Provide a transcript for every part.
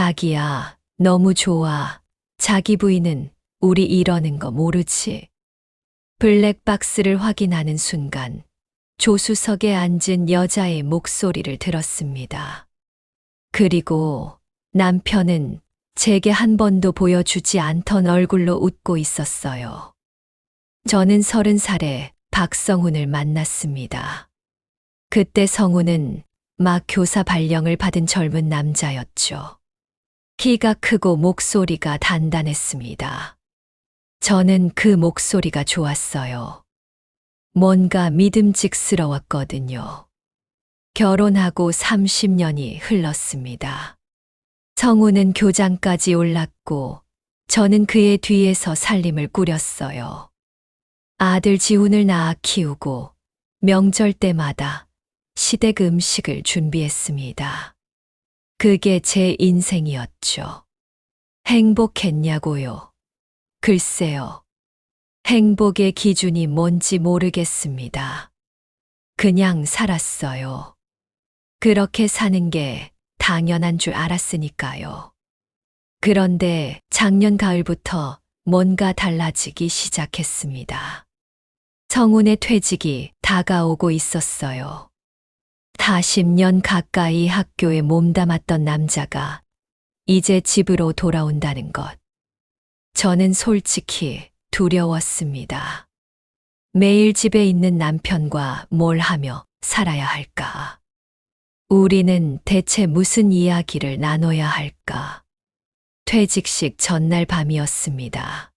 자기야, 너무 좋아. 자기 부인은 우리 이러는 거 모르지. 블랙박스를 확인하는 순간 조수석에 앉은 여자의 목소리를 들었습니다. 그리고 남편은 제게 한 번도 보여주지 않던 얼굴로 웃고 있었어요. 저는 30살에 박성훈을 만났습니다. 그때 성훈은 막 교사 발령을 받은 젊은 남자였죠. 키가 크고 목소리가 단단했습니다. 저는 그 목소리가 좋았어요. 뭔가 믿음직스러웠거든요. 결혼하고 30년이 흘렀습니다. 성우는 교장까지 올랐고 저는 그의 뒤에서 살림을 꾸렸어요. 아들 지훈을 낳아 키우고 명절 때마다 시댁 음식을 준비했습니다. 그게 제 인생이었죠. 행복했냐고요? 글쎄요. 행복의 기준이 뭔지 모르겠습니다. 그냥 살았어요. 그렇게 사는 게 당연한 줄 알았으니까요. 그런데 작년 가을부터 뭔가 달라지기 시작했습니다. 성훈의 퇴직이 다가오고 있었어요. 40년 가까이 학교에 몸담았던 남자가 이제 집으로 돌아온다는 것. 저는 솔직히 두려웠습니다. 매일 집에 있는 남편과 뭘 하며 살아야 할까? 우리는 대체 무슨 이야기를 나눠야 할까? 퇴직식 전날 밤이었습니다.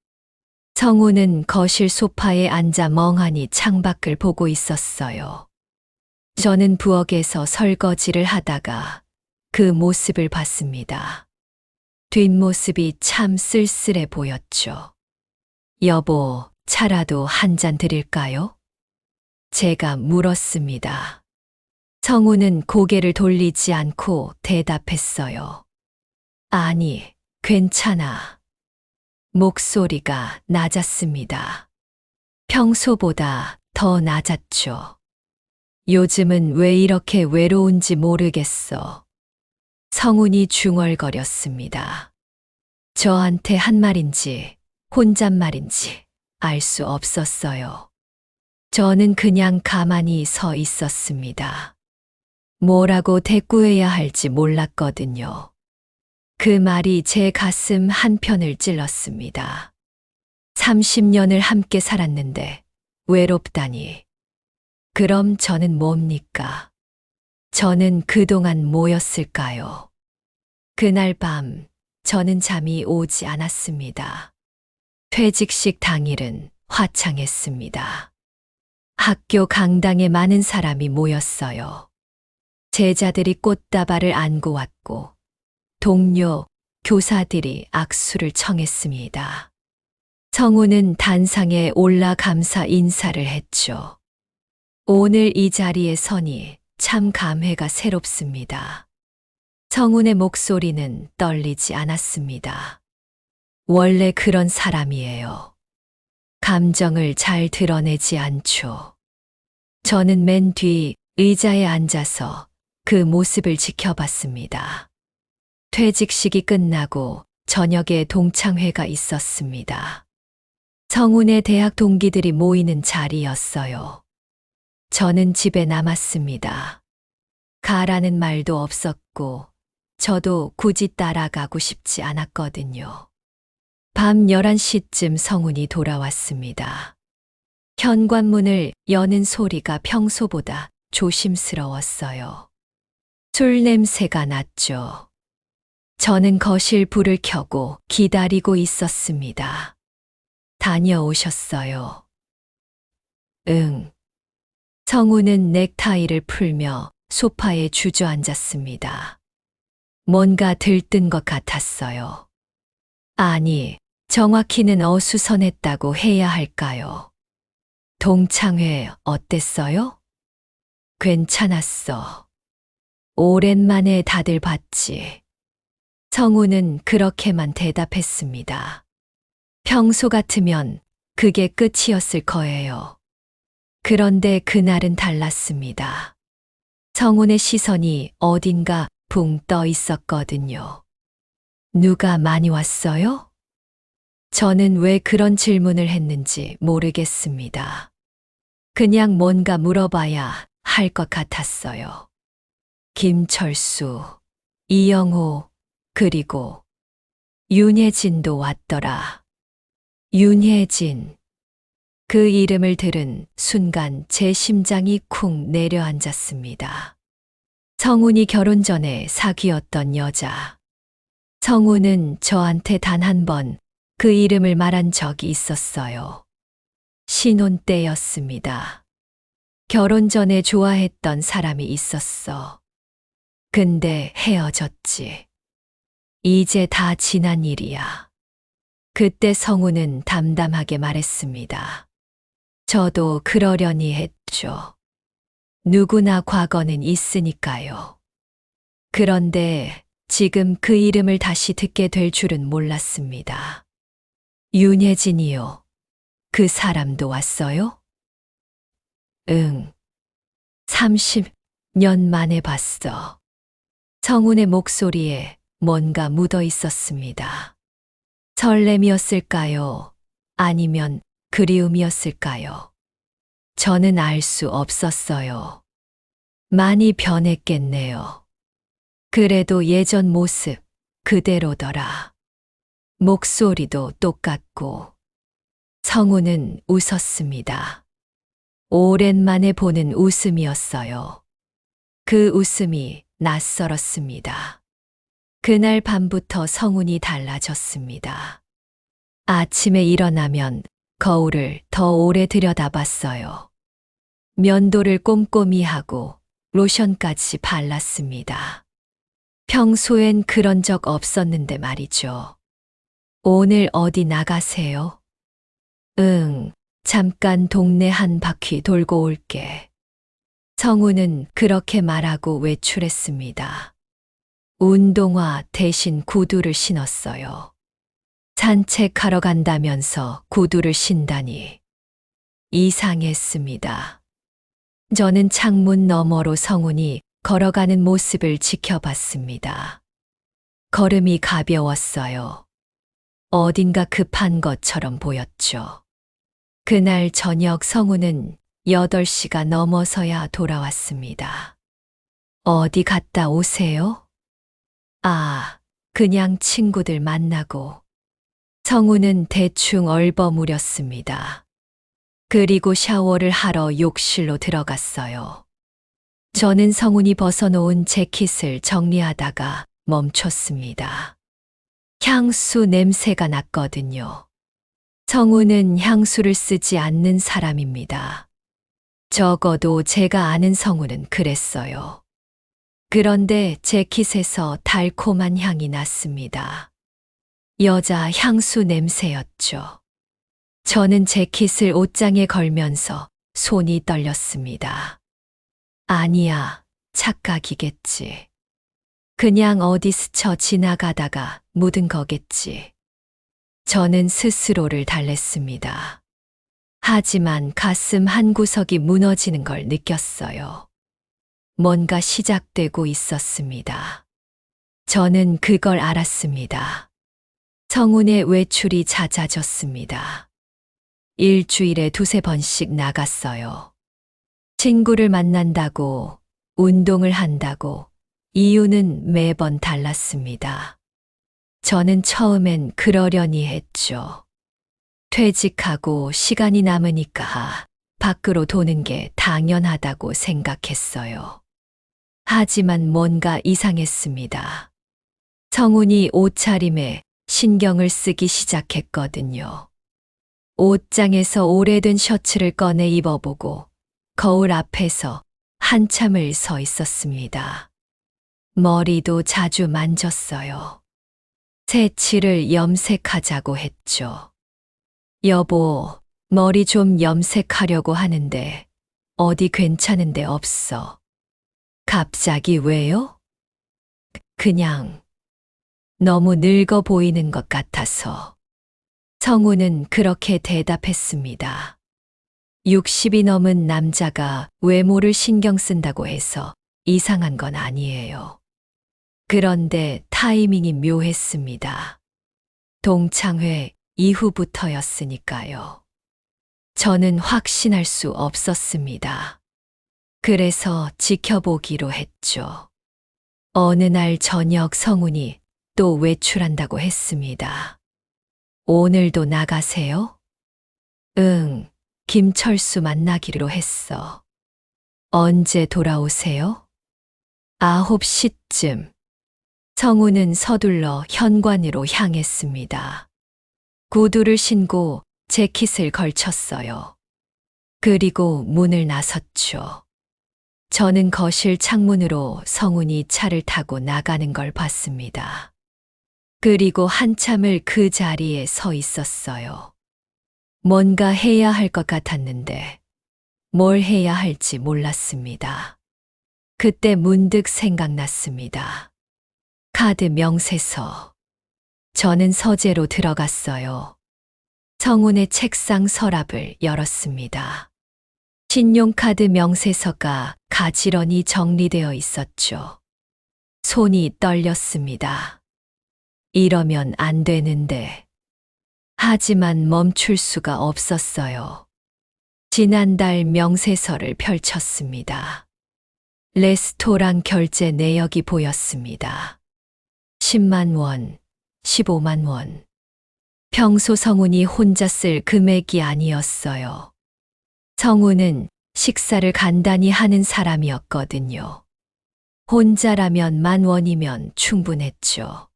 성우는 거실 소파에 앉아 멍하니 창밖을 보고 있었어요. 저는 부엌에서 설거지를 하다가 그 모습을 봤습니다. 뒷모습이 참 쓸쓸해 보였죠. 여보, 차라도 한 잔 드릴까요? 제가 물었습니다. 성우는 고개를 돌리지 않고 대답했어요. 아니, 괜찮아. 목소리가 낮았습니다. 평소보다 더 낮았죠. 요즘은 왜 이렇게 외로운지 모르겠어. 성훈이 중얼거렸습니다. 저한테 한 말인지 혼잣말인지 알 수 없었어요. 저는 그냥 가만히 서 있었습니다. 뭐라고 대꾸해야 할지 몰랐거든요. 그 말이 제 가슴 한편을 찔렀습니다. 30년을 함께 살았는데 외롭다니. 그럼 저는 뭡니까? 저는 그동안 뭐였을까요? 그날 밤 저는 잠이 오지 않았습니다. 퇴직식 당일은 화창했습니다. 학교 강당에 많은 사람이 모였어요. 제자들이 꽃다발을 안고 왔고 동료, 교사들이 악수를 청했습니다. 성우는 단상에 올라 감사 인사를 했죠. 오늘 이 자리에 서니 참 감회가 새롭습니다. 성훈의 목소리는 떨리지 않았습니다. 원래 그런 사람이에요. 감정을 잘 드러내지 않죠. 저는 맨 뒤 의자에 앉아서 그 모습을 지켜봤습니다. 퇴직식이 끝나고 저녁에 동창회가 있었습니다. 성훈의 대학 동기들이 모이는 자리였어요. 저는 집에 남았습니다. 가라는 말도 없었고 저도 굳이 따라가고 싶지 않았거든요. 밤 11시쯤 성훈이 돌아왔습니다. 현관문을 여는 소리가 평소보다 조심스러웠어요. 술 냄새가 났죠. 저는 거실 불을 켜고 기다리고 있었습니다. 다녀오셨어요? 응. 성우는 넥타이를 풀며 소파에 주저앉았습니다. 뭔가 들뜬 것 같았어요. 아니, 정확히는 어수선했다고 해야 할까요? 동창회 어땠어요? 괜찮았어. 오랜만에 다들 봤지. 성우는 그렇게만 대답했습니다. 평소 같으면 그게 끝이었을 거예요. 그런데 그날은 달랐습니다. 성훈의 시선이 어딘가 붕 떠 있었거든요. 누가 많이 왔어요? 저는 왜 그런 질문을 했는지 모르겠습니다. 그냥 뭔가 물어봐야 할 것 같았어요. 김철수, 이영호, 그리고 윤혜진도 왔더라. 윤혜진. 그 이름을 들은 순간 제 심장이 쿵 내려앉았습니다. 성훈이 결혼 전에 사귀었던 여자. 성훈은 저한테 단 한 번 그 이름을 말한 적이 있었어요. 신혼 때였습니다. 결혼 전에 좋아했던 사람이 있었어. 근데 헤어졌지. 이제 다 지난 일이야. 그때 성훈은 담담하게 말했습니다. 저도 그러려니 했죠. 누구나 과거는 있으니까요. 그런데 지금 그 이름을 다시 듣게 될 줄은 몰랐습니다. 윤혜진이요. 그 사람도 왔어요? 응. 30년 만에 봤어. 성훈의 목소리에 뭔가 묻어 있었습니다. 설렘이었을까요? 아니면 그리움이었을까요? 저는 알 수 없었어요. 많이 변했겠네요. 그래도 예전 모습 그대로더라. 목소리도 똑같고. 성훈은 웃었습니다. 오랜만에 보는 웃음이었어요. 그 웃음이 낯설었습니다. 그날 밤부터 성훈이 달라졌습니다. 아침에 일어나면 거울을 더 오래 들여다봤어요. 면도를 꼼꼼히 하고 로션까지 발랐습니다. 평소엔 그런 적 없었는데 말이죠. 오늘 어디 나가세요? 응, 잠깐 동네 한 바퀴 돌고 올게. 성훈은 그렇게 말하고 외출했습니다. 운동화 대신 구두를 신었어요. 산책하러 간다면서 구두를 신다니. 이상했습니다. 저는 창문 너머로 성훈이 걸어가는 모습을 지켜봤습니다. 걸음이 가벼웠어요. 어딘가 급한 것처럼 보였죠. 그날 저녁 성훈은 8시가 넘어서야 돌아왔습니다. 어디 갔다 오세요? 아, 그냥 친구들 만나고. 성훈은 대충 얼버무렸습니다. 그리고 샤워를 하러 욕실로 들어갔어요. 저는 성훈이 벗어놓은 재킷을 정리하다가 멈췄습니다. 향수 냄새가 났거든요. 성훈은 향수를 쓰지 않는 사람입니다. 적어도 제가 아는 성훈은 그랬어요. 그런데 재킷에서 달콤한 향이 났습니다. 여자 향수 냄새였죠. 저는 재킷을 옷장에 걸면서 손이 떨렸습니다. 아니야, 착각이겠지. 그냥 어디 스쳐 지나가다가 묻은 거겠지. 저는 스스로를 달랬습니다. 하지만 가슴 한구석이 무너지는 걸 느꼈어요. 뭔가 시작되고 있었습니다. 저는 그걸 알았습니다. 성훈의 외출이 잦아졌습니다. 일주일에 2~3번씩 나갔어요. 친구를 만난다고, 운동을 한다고, 이유는 매번 달랐습니다. 저는 처음엔 그러려니 했죠. 퇴직하고 시간이 남으니까 밖으로 도는 게 당연하다고 생각했어요. 하지만 뭔가 이상했습니다. 성훈이 옷차림에 신경을 쓰기 시작했거든요. 옷장에서 오래된 셔츠를 꺼내 입어보고 거울 앞에서 한참을 서 있었습니다. 머리도 자주 만졌어요. 새치를 염색하자고 했죠. 여보, 머리 좀 염색하려고 하는데 어디 괜찮은 데 없어. 갑자기 왜요? 그냥 너무 늙어 보이는 것 같아서. 성훈은 그렇게 대답했습니다. 60이 넘은 남자가 외모를 신경 쓴다고 해서 이상한 건 아니에요. 그런데 타이밍이 묘했습니다. 동창회 이후부터였으니까요. 저는 확신할 수 없었습니다. 그래서 지켜보기로 했죠. 어느 날 저녁 성훈이 또 외출한다고 했습니다. 오늘도 나가세요? 응, 김철수 만나기로 했어. 언제 돌아오세요? 9시쯤. 성훈은 서둘러 현관으로 향했습니다. 구두를 신고 재킷을 걸쳤어요. 그리고 문을 나섰죠. 저는 거실 창문으로 성훈이 차를 타고 나가는 걸 봤습니다. 그리고 한참을 그 자리에 서 있었어요. 뭔가 해야 할 것 같았는데 뭘 해야 할지 몰랐습니다. 그때 문득 생각났습니다. 카드 명세서. 저는 서재로 들어갔어요. 성훈의 책상 서랍을 열었습니다. 신용카드 명세서가 가지런히 정리되어 있었죠. 손이 떨렸습니다. 이러면 안 되는데. 하지만 멈출 수가 없었어요. 지난달 명세서를 펼쳤습니다. 레스토랑 결제 내역이 보였습니다. 10만 원, 15만 원. 평소 성훈이 혼자 쓸 금액이 아니었어요. 성훈은 식사를 간단히 하는 사람이었거든요. 혼자라면 10,000원이면 충분했죠.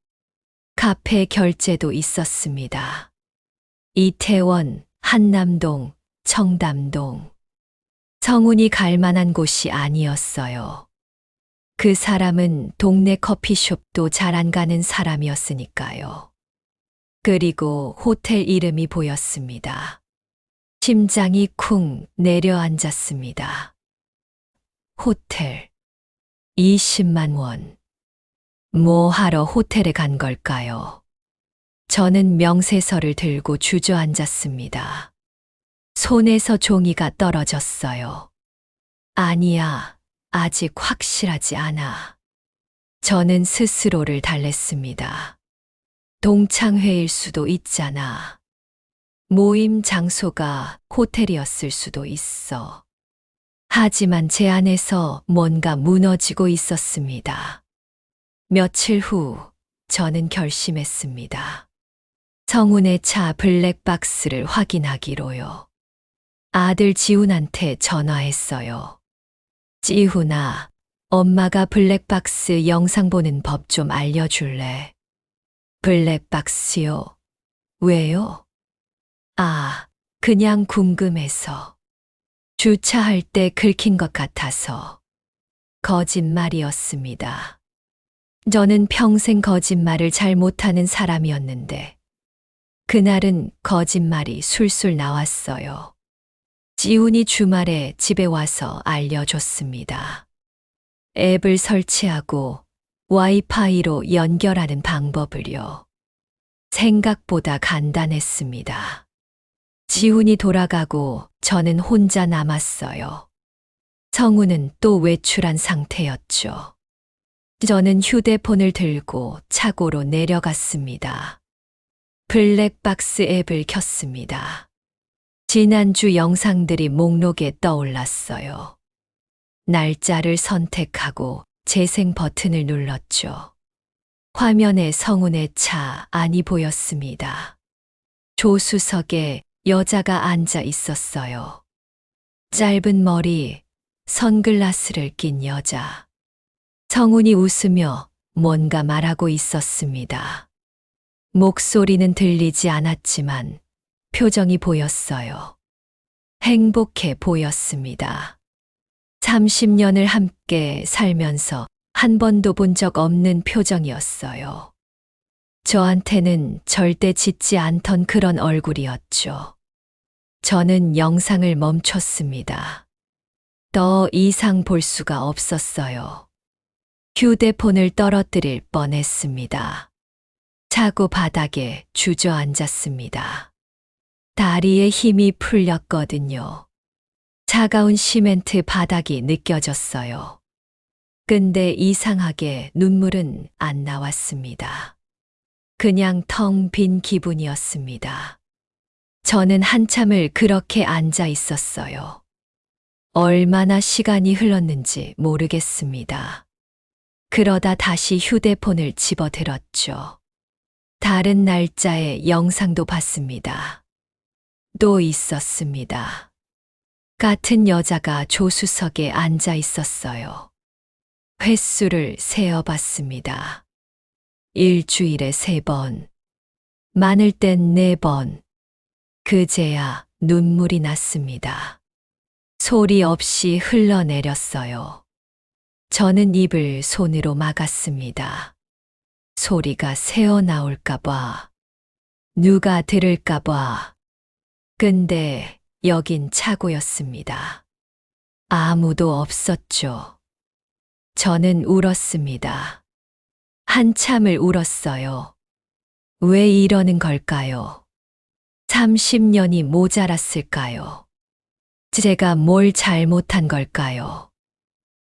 카페 결제도 있었습니다. 이태원, 한남동, 청담동. 성훈이 갈 만한 곳이 아니었어요. 그 사람은 동네 커피숍도 잘 안 가는 사람이었으니까요. 그리고 호텔 이름이 보였습니다. 심장이 쿵 내려앉았습니다. 호텔. 20만 원. 뭐 하러 호텔에 간 걸까요? 저는 명세서를 들고 주저앉았습니다. 손에서 종이가 떨어졌어요. 아니야, 아직 확실하지 않아. 저는 스스로를 달랬습니다. 동창회일 수도 있잖아. 모임 장소가 호텔이었을 수도 있어. 하지만 제 안에서 뭔가 무너지고 있었습니다. 며칠 후 저는 결심했습니다. 성훈의 차 블랙박스를 확인하기로요. 아들 지훈한테 전화했어요. 지훈아, 엄마가 블랙박스 영상 보는 법 좀 알려줄래? 블랙박스요? 왜요? 아, 그냥 궁금해서. 주차할 때 긁힌 것 같아서. 거짓말이었습니다. 저는 평생 거짓말을 잘 못하는 사람이었는데, 그날은 거짓말이 술술 나왔어요. 지훈이 주말에 집에 와서 알려줬습니다. 앱을 설치하고 와이파이로 연결하는 방법을요. 생각보다 간단했습니다. 지훈이 돌아가고 저는 혼자 남았어요. 성훈은 또 외출한 상태였죠. 저는 휴대폰을 들고 차고로 내려갔습니다. 블랙박스 앱을 켰습니다. 지난주 영상들이 목록에 떠올랐어요. 날짜를 선택하고 재생 버튼을 눌렀죠. 화면에 성훈의 차 안이 보였습니다. 조수석에 여자가 앉아 있었어요. 짧은 머리, 선글라스를 낀 여자. 성훈이 웃으며 뭔가 말하고 있었습니다. 목소리는 들리지 않았지만 표정이 보였어요. 행복해 보였습니다. 30년을 함께 살면서 한 번도 본 적 없는 표정이었어요. 저한테는 절대 짓지 않던 그런 얼굴이었죠. 저는 영상을 멈췄습니다. 더 이상 볼 수가 없었어요. 휴대폰을 떨어뜨릴 뻔했습니다. 차고 바닥에 주저앉았습니다. 다리에 힘이 풀렸거든요. 차가운 시멘트 바닥이 느껴졌어요. 근데 이상하게 눈물은 안 나왔습니다. 그냥 텅 빈 기분이었습니다. 저는 한참을 그렇게 앉아 있었어요. 얼마나 시간이 흘렀는지 모르겠습니다. 그러다 다시 휴대폰을 집어들었죠. 다른 날짜의 영상도 봤습니다. 또 있었습니다. 같은 여자가 조수석에 앉아 있었어요. 횟수를 세어봤습니다. 일주일에 3번, 많을 땐 4번. 그제야 눈물이 났습니다. 소리 없이 흘러내렸어요. 저는 입을 손으로 막았습니다. 소리가 새어 나올까봐, 누가 들을까봐. 근데 여긴 차고였습니다. 아무도 없었죠. 저는 울었습니다. 한참을 울었어요. 왜 이러는 걸까요? 30년이 모자랐을까요? 제가 뭘 잘못한 걸까요?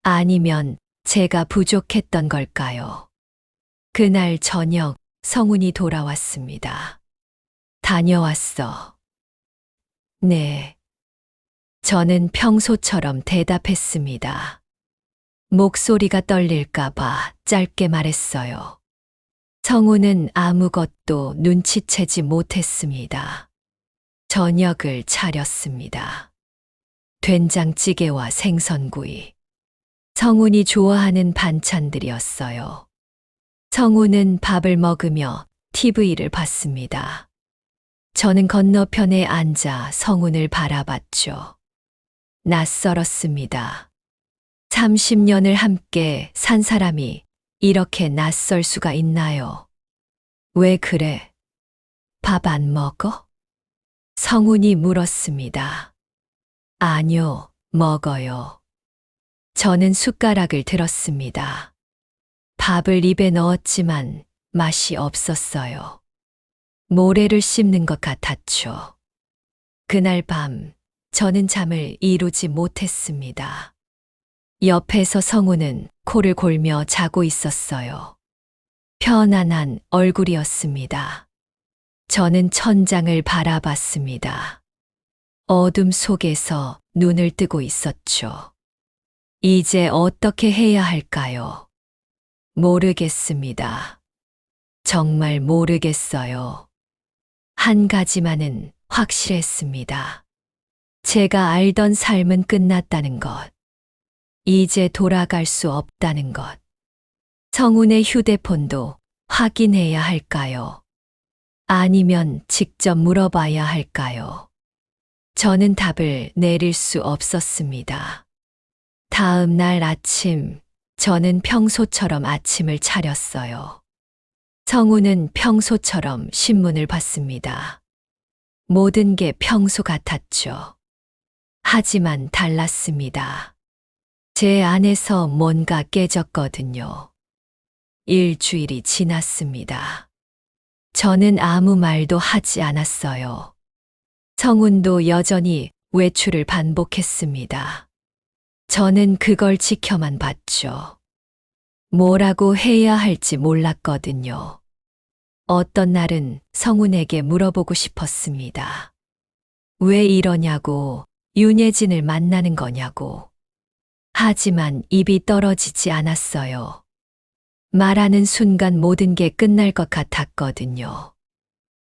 아니면 제가 부족했던 걸까요? 그날 저녁 성훈이 돌아왔습니다. 다녀왔어. 네. 저는 평소처럼 대답했습니다. 목소리가 떨릴까봐 짧게 말했어요. 성훈은 아무것도 눈치채지 못했습니다. 저녁을 차렸습니다. 된장찌개와 생선구이. 성훈이 좋아하는 반찬들이었어요. 성훈은 밥을 먹으며 TV를 봤습니다. 저는 건너편에 앉아 성훈을 바라봤죠. 낯설었습니다. 30년을 함께 산 사람이 이렇게 낯설 수가 있나요? 왜 그래? 밥 안 먹어? 성훈이 물었습니다. 아니요, 먹어요. 저는 숟가락을 들었습니다. 밥을 입에 넣었지만 맛이 없었어요. 모래를 씹는 것 같았죠. 그날 밤 저는 잠을 이루지 못했습니다. 옆에서 성훈은 코를 골며 자고 있었어요. 편안한 얼굴이었습니다. 저는 천장을 바라봤습니다. 어둠 속에서 눈을 뜨고 있었죠. 이제 어떻게 해야 할까요? 모르겠습니다. 정말 모르겠어요. 한 가지만은 확실했습니다. 제가 알던 삶은 끝났다는 것. 이제 돌아갈 수 없다는 것. 성훈의 휴대폰도 확인해야 할까요? 아니면 직접 물어봐야 할까요? 저는 답을 내릴 수 없었습니다. 다음 날 아침, 저는 평소처럼 아침을 차렸어요. 성훈은 평소처럼 신문을 봤습니다. 모든 게 평소 같았죠. 하지만 달랐습니다. 제 안에서 뭔가 깨졌거든요. 일주일이 지났습니다. 저는 아무 말도 하지 않았어요. 성훈도 여전히 외출을 반복했습니다. 저는 그걸 지켜만 봤죠. 뭐라고 해야 할지 몰랐거든요. 어떤 날은 성훈에게 물어보고 싶었습니다. 왜 이러냐고, 윤예진을 만나는 거냐고. 하지만 입이 떨어지지 않았어요. 말하는 순간 모든 게 끝날 것 같았거든요.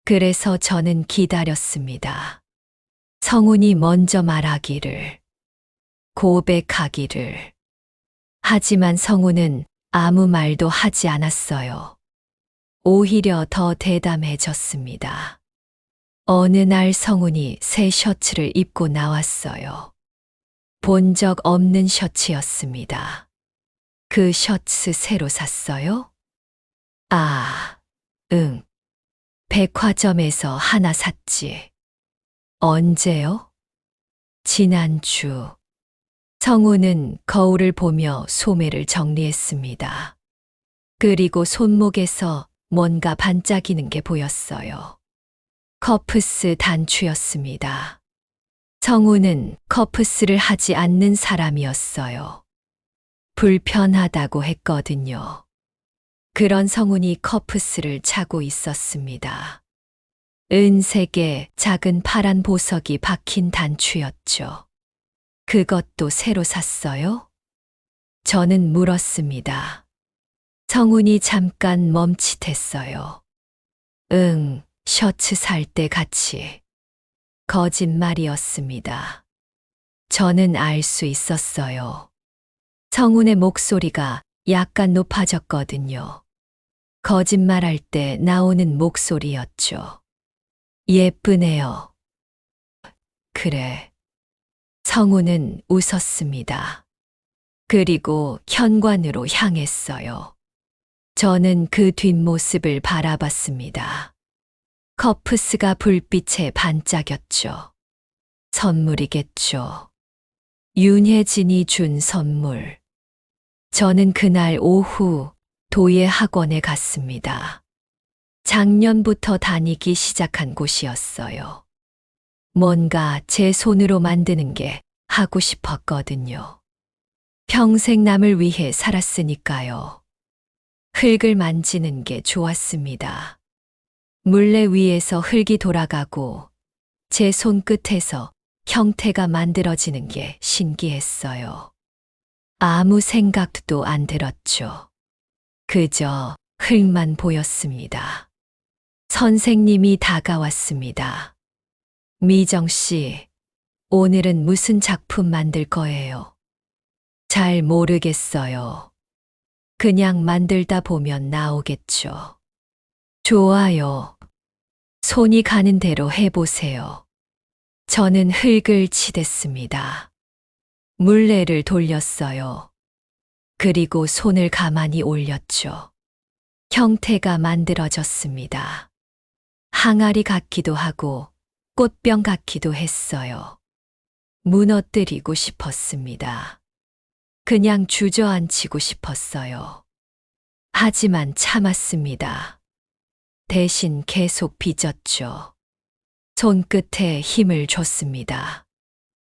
그래서 저는 기다렸습니다. 성훈이 먼저 말하기를, 고백하기를. 하지만 성훈은 아무 말도 하지 않았어요. 오히려 더 대담해졌습니다. 어느 날 성훈이 새 셔츠를 입고 나왔어요. 본 적 없는 셔츠였습니다. 그 셔츠 새로 샀어요? 아, 응. 백화점에서 하나 샀지. 언제요? 지난주. 성훈은 거울을 보며 소매를 정리했습니다. 그리고 손목에서 뭔가 반짝이는 게 보였어요. 커프스 단추였습니다. 성훈은 커프스를 하지 않는 사람이었어요. 불편하다고 했거든요. 그런 성훈이 커프스를 차고 있었습니다. 은색의 작은 파란 보석이 박힌 단추였죠. 그것도 새로 샀어요? 저는 물었습니다. 성훈이 잠깐 멈칫했어요. 응, 셔츠 살 때 같이. 거짓말이었습니다. 저는 알 수 있었어요. 성훈의 목소리가 약간 높아졌거든요. 거짓말할 때 나오는 목소리였죠. 예쁘네요. 그래. 성훈은 웃었습니다. 그리고 현관으로 향했어요. 저는 그 뒷모습을 바라봤습니다. 커프스가 불빛에 반짝였죠. 선물이겠죠. 윤혜진이 준 선물. 저는 그날 오후 도예 학원에 갔습니다. 작년부터 다니기 시작한 곳이었어요. 뭔가 제 손으로 만드는 게 하고 싶었거든요. 평생 남을 위해 살았으니까요. 흙을 만지는 게 좋았습니다. 물레 위에서 흙이 돌아가고 제 손끝에서 형태가 만들어지는 게 신기했어요. 아무 생각도 안 들었죠. 그저 흙만 보였습니다. 선생님이 다가왔습니다. 미정 씨, 오늘은 무슨 작품 만들 거예요? 잘 모르겠어요. 그냥 만들다 보면 나오겠죠. 좋아요. 손이 가는 대로 해보세요. 저는 흙을 치댔습니다. 물레를 돌렸어요. 그리고 손을 가만히 올렸죠. 형태가 만들어졌습니다. 항아리 같기도 하고 꽃병 같기도 했어요. 무너뜨리고 싶었습니다. 그냥 주저앉히고 싶었어요. 하지만 참았습니다. 대신 계속 빚었죠. 손끝에 힘을 줬습니다.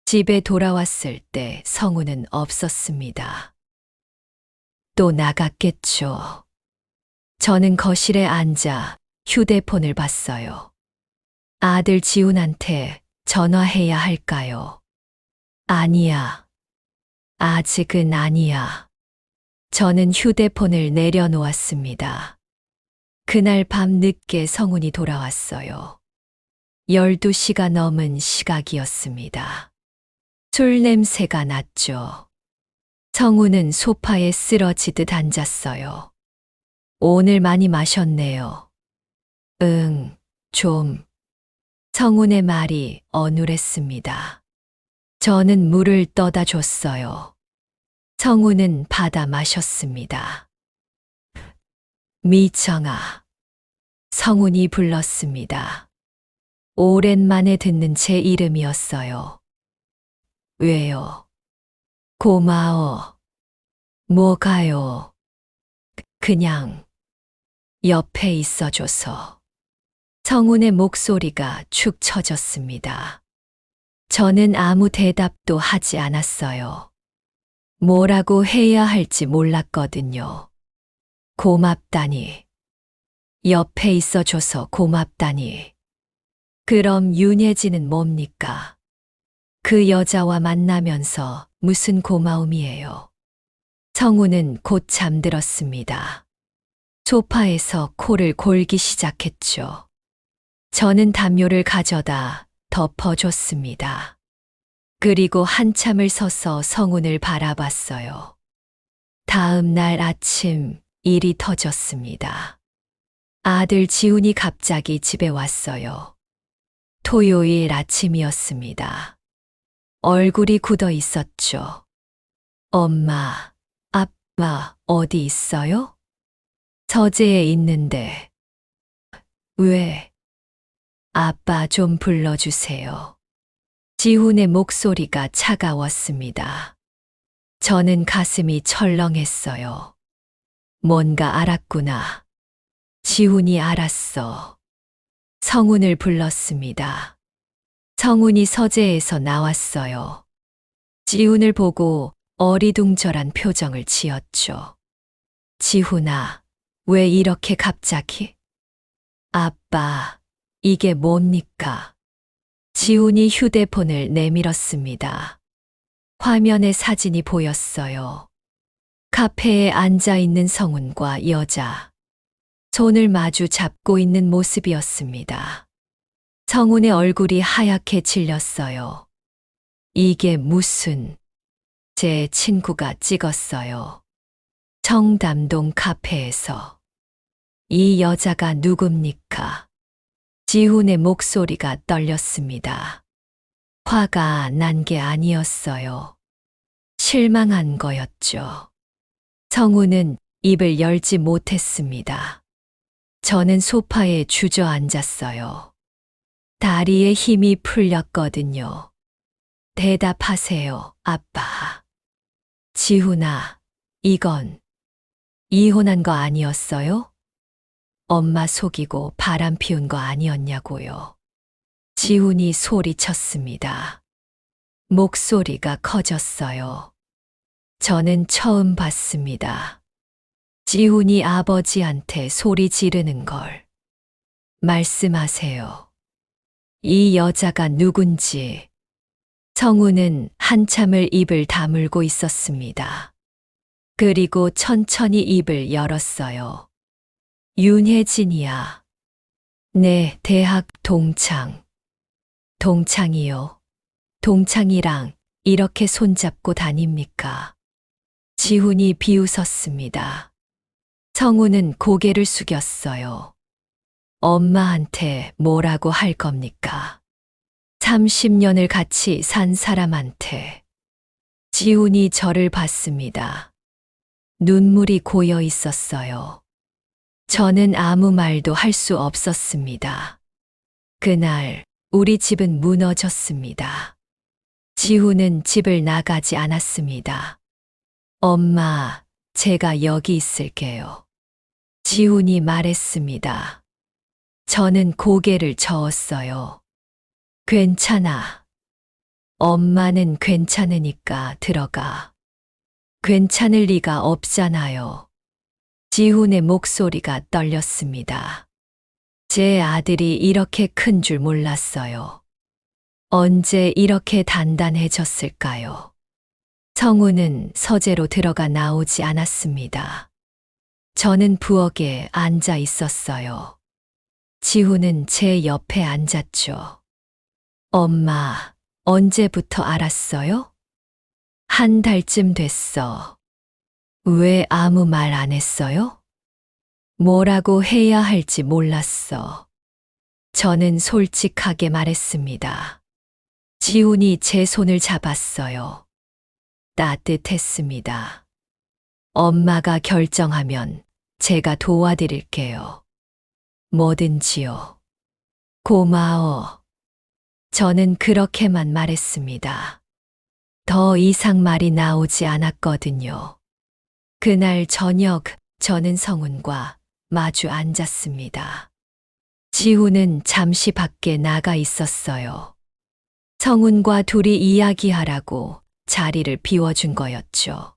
집에 돌아왔을 때 성우는 없었습니다. 또 나갔겠죠. 저는 거실에 앉아 휴대폰을 봤어요. 아들 지훈한테 전화해야 할까요? 아니야. 아직은 아니야. 저는 휴대폰을 내려놓았습니다. 그날 밤 늦게 성훈이 돌아왔어요. 12시가 넘은 시각이었습니다. 술 냄새가 났죠. 성훈은 소파에 쓰러지듯 앉았어요. 오늘 많이 마셨네요. 응, 좀. 성훈의 말이 어눌했습니다. 저는 물을 떠다 줬어요. 성훈은 받아 마셨습니다. 미정아. 성훈이 불렀습니다. 오랜만에 듣는 제 이름이었어요. 왜요? 고마워. 뭐가요? 그냥 옆에 있어줘서. 성훈의 목소리가 축 처졌습니다. 저는 아무 대답도 하지 않았어요. 뭐라고 해야 할지 몰랐거든요. 고맙다니. 옆에 있어줘서 고맙다니. 그럼 윤혜진은 뭡니까? 그 여자와 만나면서 무슨 고마움이에요. 성훈은 곧 잠들었습니다. 소파에서 코를 골기 시작했죠. 저는 담요를 가져다 덮어줬습니다. 그리고 한참을 서서 성훈을 바라봤어요. 다음 날 아침 일이 터졌습니다. 아들 지훈이 갑자기 집에 왔어요. 토요일 아침이었습니다. 얼굴이 굳어 있었죠. 엄마, 아빠 어디 있어요? 서재에 있는데. 왜? 아빠 좀 불러주세요. 지훈의 목소리가 차가웠습니다. 저는 가슴이 철렁했어요. 뭔가 알았구나. 지훈이 알았어. 성훈을 불렀습니다. 성훈이 서재에서 나왔어요. 지훈을 보고 어리둥절한 표정을 지었죠. 지훈아, 왜 이렇게 갑자기? 아빠, 이게 뭡니까? 지훈이 휴대폰을 내밀었습니다. 화면에 사진이 보였어요. 카페에 앉아 있는 성훈과 여자. 손을 마주 잡고 있는 모습이었습니다. 성훈의 얼굴이 하얗게 질렸어요. 이게 무슨... 제 친구가 찍었어요. 청담동 카페에서. 이 여자가 누굽니까? 지훈의 목소리가 떨렸습니다. 화가 난 게 아니었어요. 실망한 거였죠. 성훈은 입을 열지 못했습니다. 저는 소파에 주저앉았어요. 다리에 힘이 풀렸거든요. 대답하세요, 아빠. 지훈아, 이건 이혼한 거 아니었어요? 엄마 속이고 바람 피운 거 아니었냐고요. 지훈이 소리쳤습니다. 목소리가 커졌어요. 저는 처음 봤습니다. 지훈이 아버지한테 소리 지르는 걸. 말씀하세요. 이 여자가 누군지. 성훈은 한참을 입을 다물고 있었습니다. 그리고 천천히 입을 열었어요. 윤혜진이야. 네, 대학 동창. 동창이요. 동창이랑 이렇게 손잡고 다닙니까? 지훈이 비웃었습니다. 성훈은 고개를 숙였어요. 엄마한테 뭐라고 할 겁니까? 30년을 같이 산 사람한테. 지훈이 저를 봤습니다. 눈물이 고여 있었어요. 저는 아무 말도 할 수 없었습니다. 그날 우리 집은 무너졌습니다. 지훈은 집을 나가지 않았습니다. 엄마, 제가 여기 있을게요. 지훈이 말했습니다. 저는 고개를 저었어요. 괜찮아. 엄마는 괜찮으니까 들어가. 괜찮을 리가 없잖아요. 지훈의 목소리가 떨렸습니다. 제 아들이 이렇게 큰 줄 몰랐어요. 언제 이렇게 단단해졌을까요? 성훈은 서재로 들어가 나오지 않았습니다. 저는 부엌에 앉아 있었어요. 지훈은 제 옆에 앉았죠. 엄마, 언제부터 알았어요? 한 달쯤 됐어. 왜 아무 말 안 했어요? 뭐라고 해야 할지 몰랐어. 저는 솔직하게 말했습니다. 지훈이 제 손을 잡았어요. 따뜻했습니다. 엄마가 결정하면 제가 도와드릴게요. 뭐든지요. 고마워. 저는 그렇게만 말했습니다. 더 이상 말이 나오지 않았거든요. 그날 저녁 저는 성훈과 마주 앉았습니다. 지훈은 잠시 밖에 나가 있었어요. 성훈과 둘이 이야기하라고 자리를 비워준 거였죠.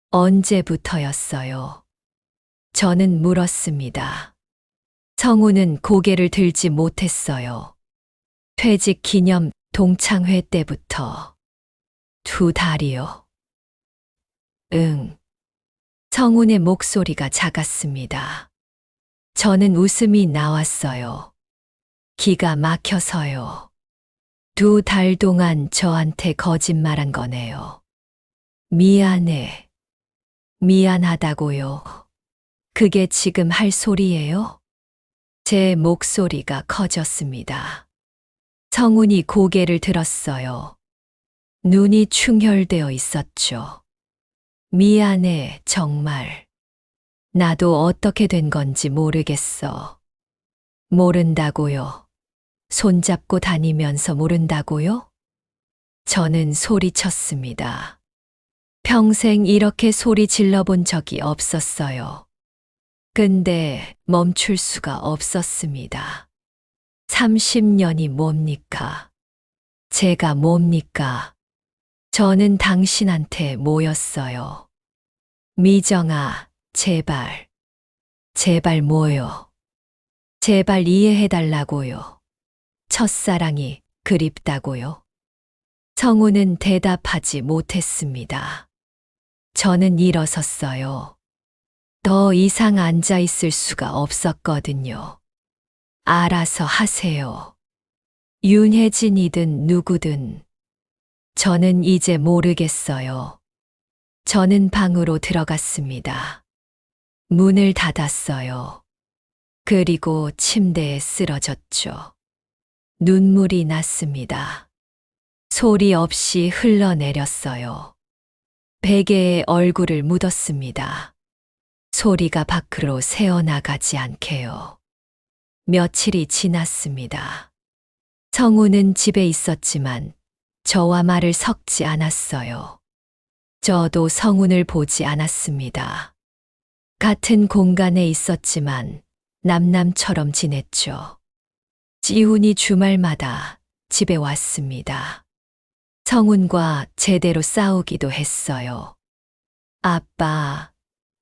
언제부터였어요? 저는 물었습니다. 성훈은 고개를 들지 못했어요. 퇴직 기념 동창회 때부터. 2달이요. 응. 성훈의 목소리가 작았습니다. 저는 웃음이 나왔어요. 기가 막혀서요. 2달 동안 저한테 거짓말한 거네요. 미안해. 미안하다고요. 그게 지금 할 소리예요? 제 목소리가 커졌습니다. 성훈이 고개를 들었어요. 눈이 충혈되어 있었죠. 미안해, 정말. 나도 어떻게 된 건지 모르겠어. 모른다고요? 손잡고 다니면서 모른다고요? 저는 소리쳤습니다. 평생 이렇게 소리 질러본 적이 없었어요. 근데 멈출 수가 없었습니다. 30년이 뭡니까? 제가 뭡니까? 저는 당신한테 모였어요. 미정아, 제발. 제발 모여. 제발 이해해달라고요. 첫사랑이 그립다고요. 성우는 대답하지 못했습니다. 저는 일어섰어요. 더 이상 앉아 있을 수가 없었거든요. 알아서 하세요. 윤혜진이든 누구든. 저는 이제 모르겠어요. 저는 방으로 들어갔습니다. 문을 닫았어요. 그리고 침대에 쓰러졌죠. 눈물이 났습니다. 소리 없이 흘러내렸어요. 베개에 얼굴을 묻었습니다. 소리가 밖으로 새어나가지 않게요. 며칠이 지났습니다. 성우는 집에 있었지만 저와 말을 섞지 않았어요. 저도 성운을 보지 않았습니다. 같은 공간에 있었지만 남남처럼 지냈죠. 지훈이 주말마다 집에 왔습니다. 성운과 제대로 싸우기도 했어요. 아빠,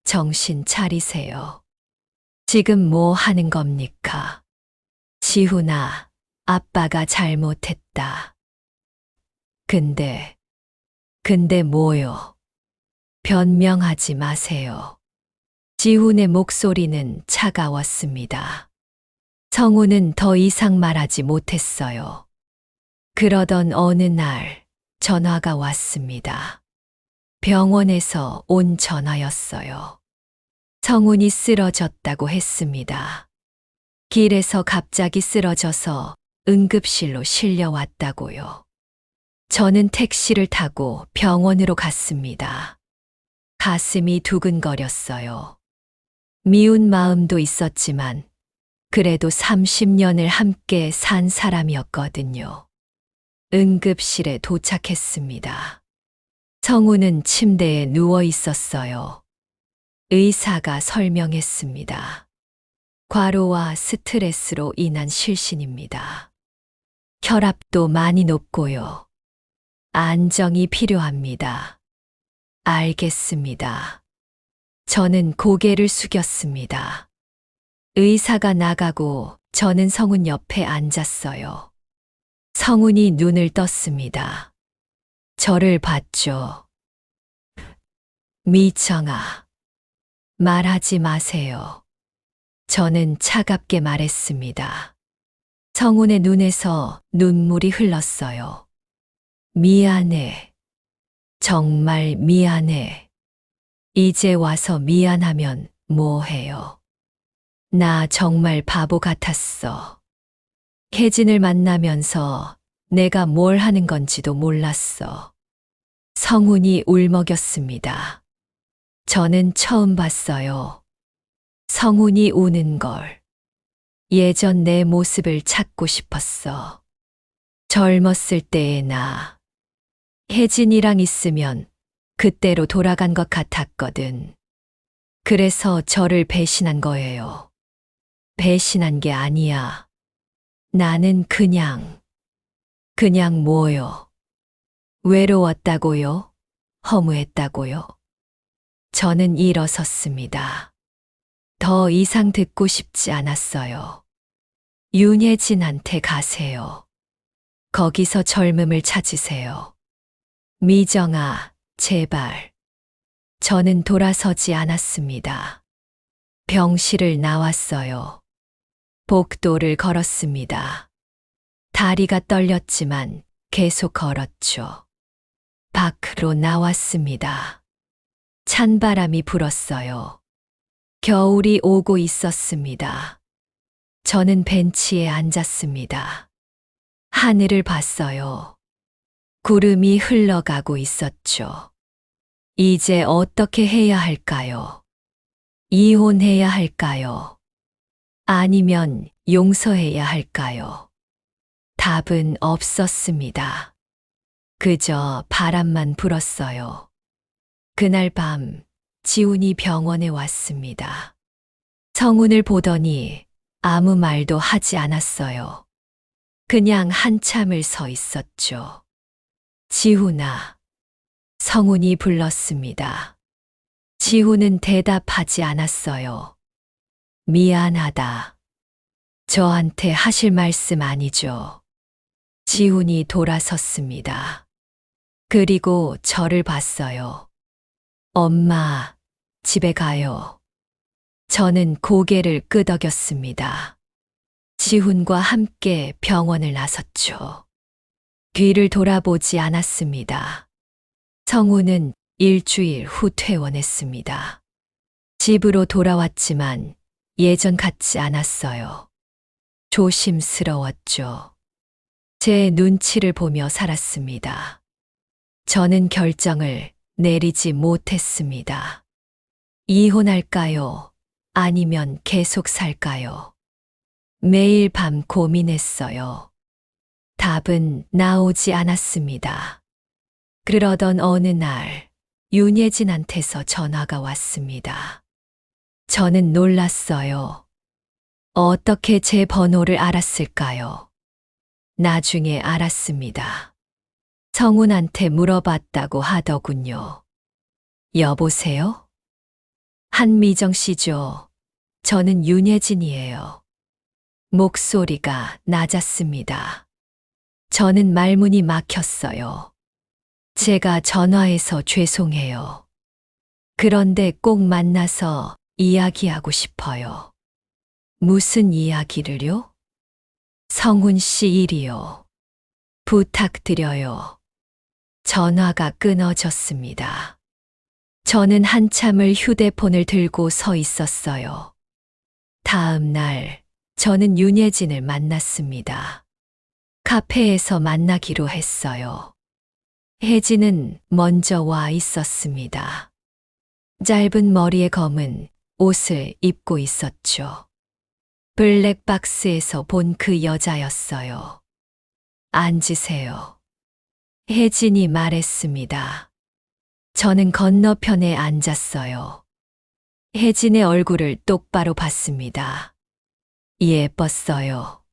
정신 차리세요. 지금 뭐 하는 겁니까? 지훈아, 아빠가 잘못했다. 근데 뭐요? 변명하지 마세요. 지훈의 목소리는 차가웠습니다. 성우는 더 이상 말하지 못했어요. 그러던 어느 날 전화가 왔습니다. 병원에서 온 전화였어요. 성훈이 쓰러졌다고 했습니다. 길에서 갑자기 쓰러져서 응급실로 실려왔다고요. 저는 택시를 타고 병원으로 갔습니다. 가슴이 두근거렸어요. 미운 마음도 있었지만 그래도 30년을 함께 산 사람이었거든요. 응급실에 도착했습니다. 성우는 침대에 누워 있었어요. 의사가 설명했습니다. 과로와 스트레스로 인한 실신입니다. 혈압도 많이 높고요. 안정이 필요합니다. 알겠습니다. 저는 고개를 숙였습니다. 의사가 나가고 저는 성훈 옆에 앉았어요. 성훈이 눈을 떴습니다. 저를 봤죠. 미정아, 말하지 마세요. 저는 차갑게 말했습니다. 성훈의 눈에서 눈물이 흘렀어요. 미안해. 정말 미안해. 이제 와서 미안하면 뭐해요? 나 정말 바보 같았어. 혜진을 만나면서 내가 뭘 하는 건지도 몰랐어. 성훈이 울먹였습니다. 저는 처음 봤어요. 성훈이 우는 걸. 예전 내 모습을 찾고 싶었어. 젊었을 때의 나. 혜진이랑 있으면 그때로 돌아간 것 같았거든. 그래서 저를 배신한 거예요. 배신한 게 아니야. 나는 그냥 뭐요? 외로웠다고요? 허무했다고요? 저는 일어섰습니다. 더 이상 듣고 싶지 않았어요. 윤혜진한테 가세요. 거기서 젊음을 찾으세요. 미정아, 제발. 저는 돌아서지 않았습니다. 병실을 나왔어요. 복도를 걸었습니다. 다리가 떨렸지만 계속 걸었죠. 밖으로 나왔습니다. 찬바람이 불었어요. 겨울이 오고 있었습니다. 저는 벤치에 앉았습니다. 하늘을 봤어요. 구름이 흘러가고 있었죠. 이제 어떻게 해야 할까요? 이혼해야 할까요? 아니면 용서해야 할까요? 답은 없었습니다. 그저 바람만 불었어요. 그날 밤 지훈이 병원에 왔습니다. 성훈을 보더니 아무 말도 하지 않았어요. 그냥 한참을 서 있었죠. 지훈아, 성훈이 불렀습니다. 지훈은 대답하지 않았어요. 미안하다. 저한테 하실 말씀 아니죠. 지훈이 돌아섰습니다. 그리고 저를 봤어요. 엄마, 집에 가요. 저는 고개를 끄덕였습니다. 지훈과 함께 병원을 나섰죠. 뒤를 돌아보지 않았습니다. 성우는 일주일 후 퇴원했습니다. 집으로 돌아왔지만 예전 같지 않았어요. 조심스러웠죠. 제 눈치를 보며 살았습니다. 저는 결정을 내리지 못했습니다. 이혼할까요? 아니면 계속 살까요? 매일 밤 고민했어요. 답은 나오지 않았습니다. 그러던 어느 날 윤예진한테서 전화가 왔습니다. 저는 놀랐어요. 어떻게 제 번호를 알았을까요? 나중에 알았습니다. 성훈한테 물어봤다고 하더군요. 여보세요? 한미정 씨죠. 저는 윤예진이에요. 목소리가 낮았습니다. 저는 말문이 막혔어요. 제가 전화해서 죄송해요. 그런데 꼭 만나서 이야기하고 싶어요. 무슨 이야기를요? 성훈 씨 일이요. 부탁드려요. 전화가 끊어졌습니다. 저는 한참을 휴대폰을 들고 서 있었어요. 다음 날, 저는 윤예진을 만났습니다. 카페에서 만나기로 했어요. 혜진은 먼저 와 있었습니다. 짧은 머리에 검은 옷을 입고 있었죠. 블랙박스에서 본 그 여자였어요. 앉으세요. 혜진이 말했습니다. 저는 건너편에 앉았어요. 혜진의 얼굴을 똑바로 봤습니다. 예뻤어요.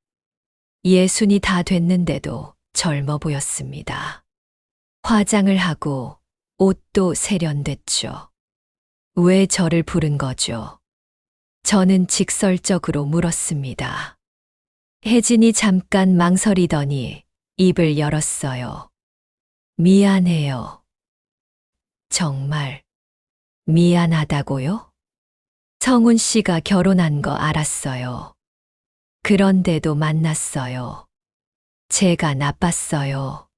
예순이 다 됐는데도 젊어 보였습니다. 화장을 하고 옷도 세련됐죠. 왜 저를 부른 거죠? 저는 직설적으로 물었습니다. 혜진이 잠깐 망설이더니 입을 열었어요. 미안해요. 정말 미안하다고요? 성훈 씨가 결혼한 거 알았어요. 그런데도 만났어요. 제가 나빴어요.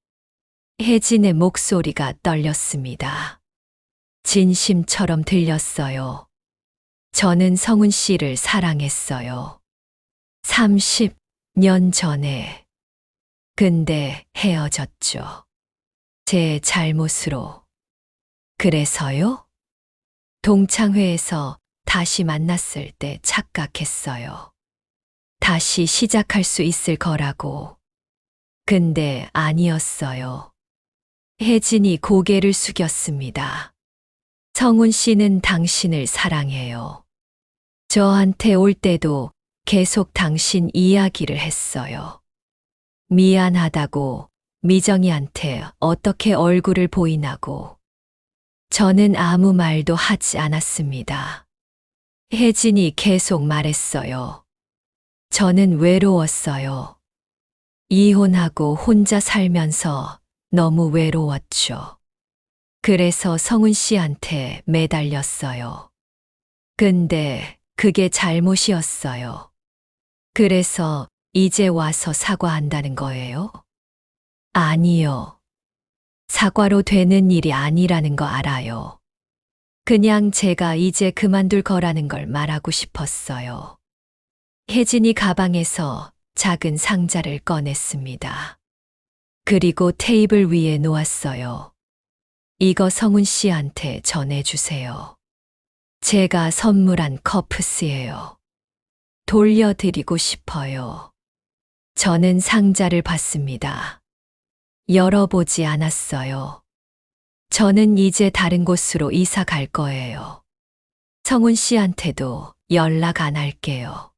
혜진의 목소리가 떨렸습니다. 진심처럼 들렸어요. 저는 성훈 씨를 사랑했어요. 30년 전에. 근데 헤어졌죠. 제 잘못으로. 그래서요? 동창회에서 다시 만났을 때 착각했어요. 다시 시작할 수 있을 거라고. 근데 아니었어요. 혜진이 고개를 숙였습니다. 성훈 씨는 당신을 사랑해요. 저한테 올 때도 계속 당신 이야기를 했어요. 미안하다고, 미정이한테 어떻게 얼굴을 보이나고. 저는 아무 말도 하지 않았습니다. 혜진이 계속 말했어요. 저는 외로웠어요. 이혼하고 혼자 살면서 너무 외로웠죠. 그래서 성훈 씨한테 매달렸어요. 근데 그게 잘못이었어요. 그래서 이제 와서 사과한다는 거예요? 아니요. 사과로 되는 일이 아니라는 거 알아요. 그냥 제가 이제 그만둘 거라는 걸 말하고 싶었어요. 혜진이 가방에서 작은 상자를 꺼냈습니다. 그리고 테이블 위에 놓았어요. 이거 성훈 씨한테 전해주세요. 제가 선물한 커프스예요. 돌려드리고 싶어요. 저는 상자를 봤습니다. 열어보지 않았어요. 저는 이제 다른 곳으로 이사 갈 거예요. 성훈 씨한테도 연락 안 할게요.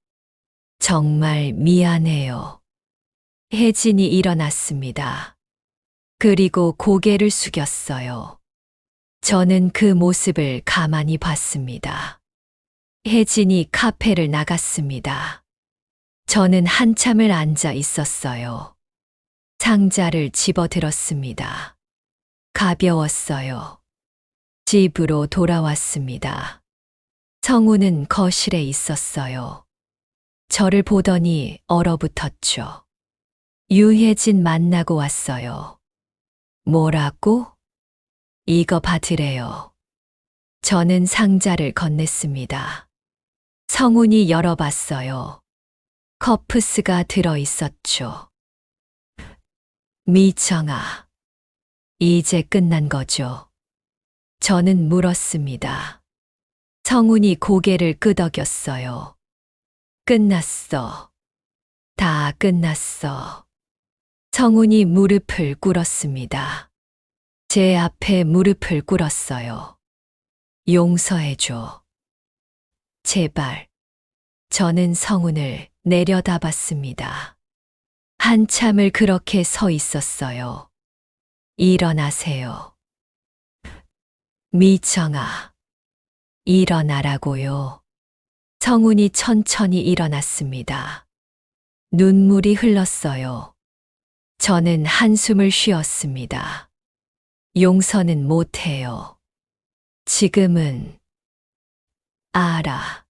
정말 미안해요. 혜진이 일어났습니다. 그리고 고개를 숙였어요. 저는 그 모습을 가만히 봤습니다. 혜진이 카페를 나갔습니다. 저는 한참을 앉아 있었어요. 상자를 집어들었습니다. 가벼웠어요. 집으로 돌아왔습니다. 성우는 거실에 있었어요. 저를 보더니 얼어붙었죠. 유혜진 만나고 왔어요. 뭐라고? 이거 받으래요. 저는 상자를 건넸습니다. 성훈이 열어봤어요. 커프스가 들어 있었죠. 미정아, 이제 끝난 거죠? 저는 물었습니다. 성훈이 고개를 끄덕였어요. 끝났어. 다 끝났어. 성훈이 무릎을 꿇었습니다. 제 앞에 무릎을 꿇었어요. 용서해줘. 제발. 저는 성훈을 내려다봤습니다. 한참을 그렇게 서 있었어요. 일어나세요. 미정아. 일어나라고요. 성훈이 천천히 일어났습니다. 눈물이 흘렀어요. 저는 한숨을 쉬었습니다. 용서는 못해요. 지금은 알아.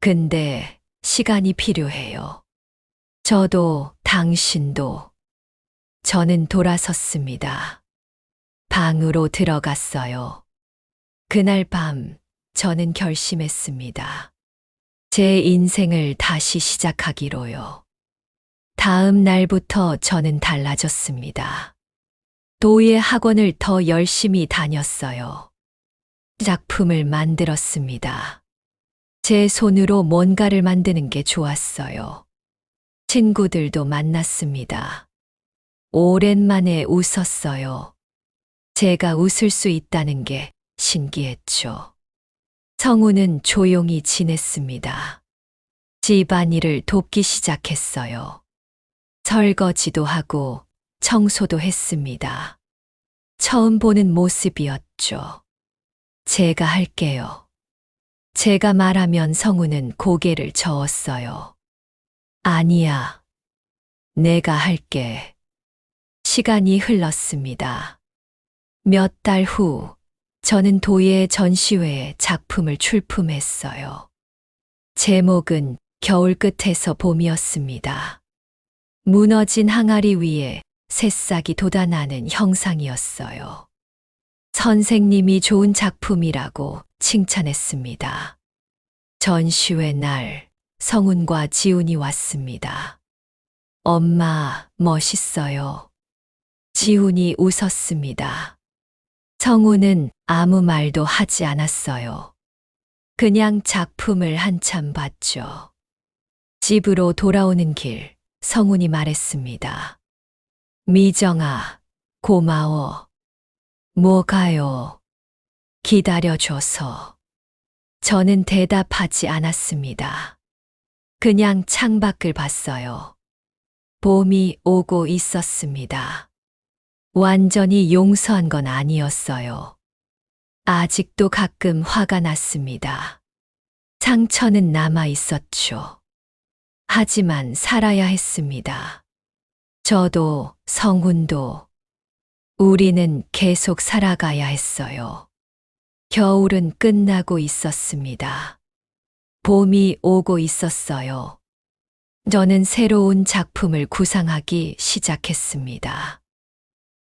근데 시간이 필요해요. 저도 당신도. 저는 돌아섰습니다. 방으로 들어갔어요. 그날 밤 저는 결심했습니다. 제 인생을 다시 시작하기로요. 다음 날부터 저는 달라졌습니다. 도예 학원을 더 열심히 다녔어요. 작품을 만들었습니다. 제 손으로 뭔가를 만드는 게 좋았어요. 친구들도 만났습니다. 오랜만에 웃었어요. 제가 웃을 수 있다는 게 신기했죠. 성우는 조용히 지냈습니다. 집안일을 돕기 시작했어요. 설거지도 하고 청소도 했습니다. 처음 보는 모습이었죠. 제가 할게요. 제가 말하면 성우는 고개를 저었어요. 아니야. 내가 할게. 시간이 흘렀습니다. 몇 달 후, 저는 도예 전시회에 작품을 출품했어요. 제목은 겨울 끝에서 봄이었습니다. 무너진 항아리 위에 새싹이 돋아나는 형상이었어요. 선생님이 좋은 작품이라고 칭찬했습니다. 전시회 날 성훈과 지훈이 왔습니다. 엄마, 멋있어요. 지훈이 웃었습니다. 성훈은 아무 말도 하지 않았어요. 그냥 작품을 한참 봤죠. 집으로 돌아오는 길, 성훈이 말했습니다. 미정아, 고마워. 뭐가요? 기다려줘서. 저는 대답하지 않았습니다. 그냥 창밖을 봤어요. 봄이 오고 있었습니다. 완전히 용서한 건 아니었어요. 아직도 가끔 화가 났습니다. 상처는 남아 있었죠. 하지만 살아야 했습니다. 저도 성훈도 우리는 계속 살아가야 했어요. 겨울은 끝나고 있었습니다. 봄이 오고 있었어요. 저는 새로운 작품을 구상하기 시작했습니다.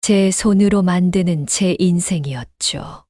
제 손으로 만드는 제 인생이었죠.